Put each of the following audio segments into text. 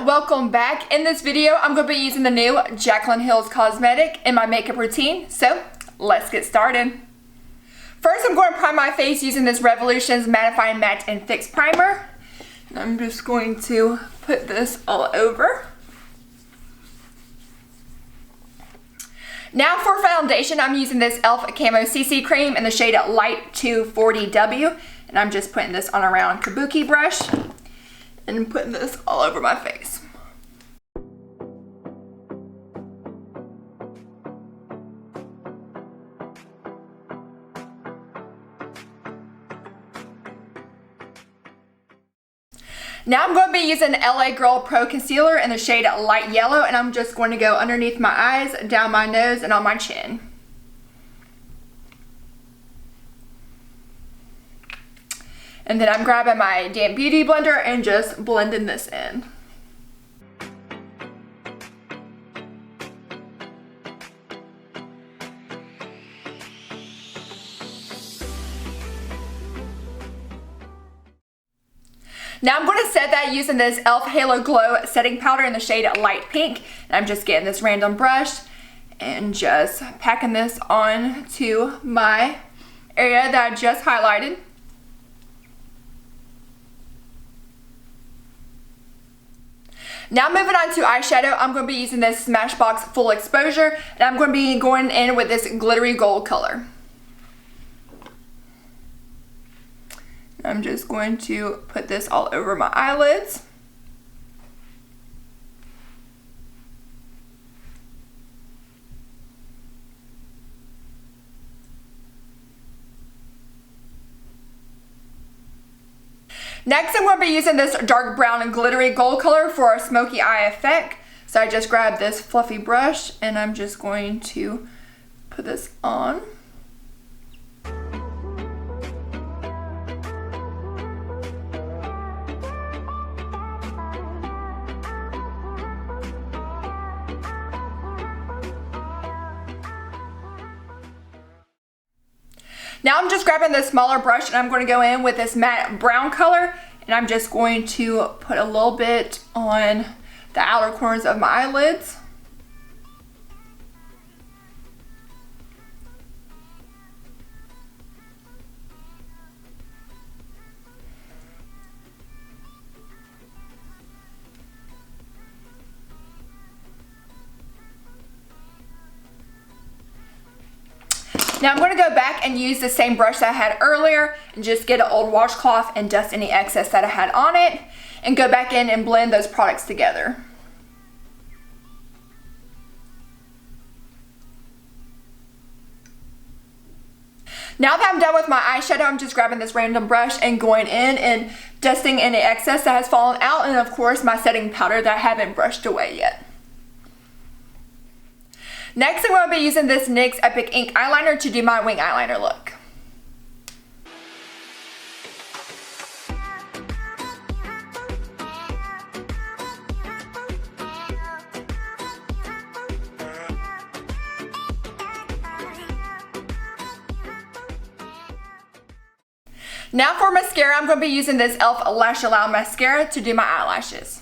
welcome back. In this video, I'm going to be using the new Jaclyn Hills cosmetic in my makeup routine. So let's get started. First, I'm going to prime my face using this Revolution's Mattifying Matte and Fix Primer. And I'm just going to put this all over. Now for foundation, I'm using this e.l.f. Camo CC Cream in the shade Light 240W. And I'm just putting this on a round kabuki brush and putting this all over my face. Now I'm going to be using LA Girl Pro Concealer in the shade Light Yellow, and I'm just going to go underneath my eyes, down my nose, and on my chin. And then I'm grabbing my damp beauty blender and just blending this in. Now I'm going to set that using this e.l.f. Halo Glow setting powder in the shade Light Pink. And I'm just getting this random brush and just packing this on to my area that I just highlighted. Now moving on to eyeshadow, I'm going to be using this Smashbox Full Exposure, and I'm going to be going in with this glittery gold color. I'm just going to put this all over my eyelids. Next, I'm going to be using this dark brown and glittery gold color for a smoky eye effect. So I just grabbed this fluffy brush and I'm just going to put this on. Now I'm just grabbing this smaller brush and I'm going to go in with this matte brown color, and I'm just going to put a little bit on the outer corners of my eyelids. Now I'm going to go back and use the same brush that I had earlier and just get an old washcloth and dust any excess that I had on it and go back in and blend those products together. Now that I'm done with my eyeshadow, I'm just grabbing this random brush and going in and dusting any excess that has fallen out, and of course my setting powder that I haven't brushed away yet. Next, I'm going to be using this NYX Epic Ink eyeliner to do my wing eyeliner look. Now for mascara, I'm going to be using this e.l.f. Lash Allow mascara to do my eyelashes.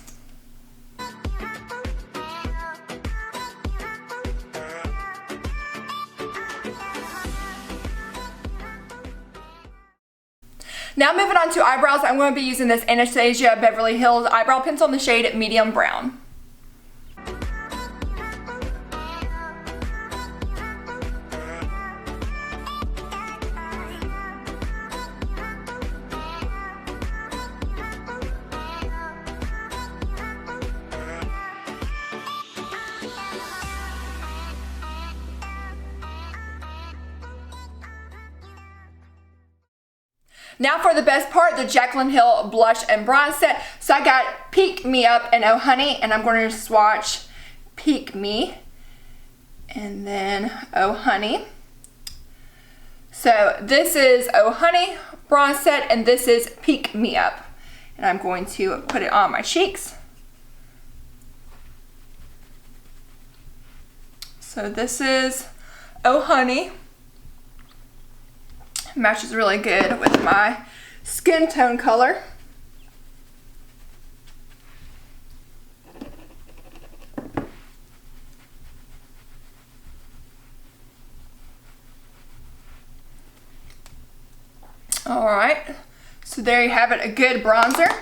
Now moving on to eyebrows, I'm going to be using this Anastasia Beverly Hills eyebrow pencil in the shade Medium Brown. Now for the best part, the Jaclyn Hill blush and bronze set. So I got Peek Me Up and Oh Honey, and I'm going to swatch Peek Me and then Oh Honey. So this is Oh Honey bronze set and this is Peek Me Up. And I'm going to put it on my cheeks. So this is Oh Honey. Matches really good with my skin tone color. All right, so there you have it, a good bronzer.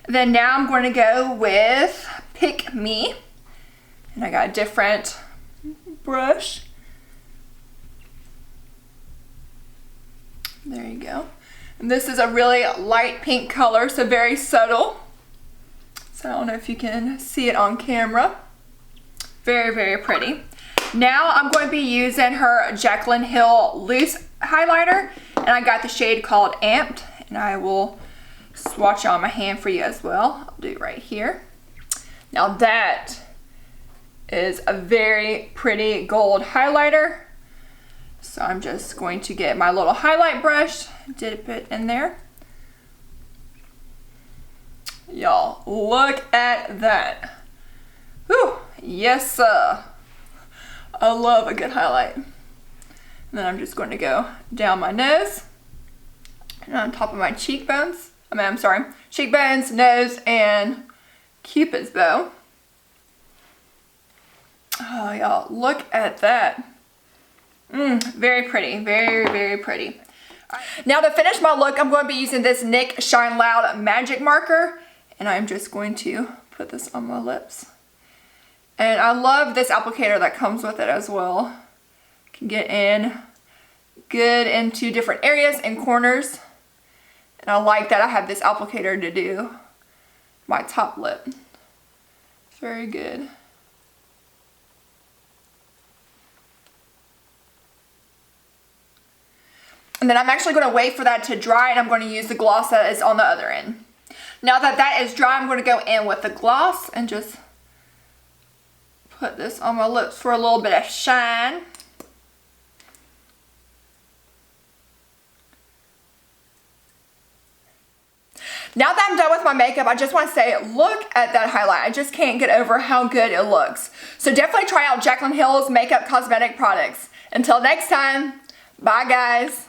And then now I'm going to go with Pick Me. And I got a different brush. There you go. And this is a really light pink color, so very subtle. So I don't know if you can see it on camera. Very, very pretty. Now I'm going to be using her Jaclyn Hill loose highlighter, and I got the shade called Amped, and I will swatch it on my hand for you as well. I'll do it right here. Now that is a very pretty gold highlighter. So I'm just going to get my little highlight brush, dip it in there. Y'all, look at that. Whew, yes sir. I love a good highlight. And then I'm just going to go down my nose and on top of my cheekbones. Cheekbones, nose, and Cupid's bow. Oh, y'all, look at that. Very pretty, very, very pretty. Now to finish my look, I'm going to be using this NYX Shine Loud Magic Marker, and I'm just going to put this on my lips. And I love this applicator that comes with it as well. Can get in good into different areas and corners. And I like that I have this applicator to do my top lip. Very good. And then I'm actually going to wait for that to dry, and I'm going to use the gloss that is on the other end. Now that that is dry, I'm going to go in with the gloss and just put this on my lips for a little bit of shine. Now that I'm done with my makeup, I just want to say, look at that highlight. I just can't get over how good it looks. So definitely try out Jaclyn Hill's makeup cosmetic products. Until next time, bye guys.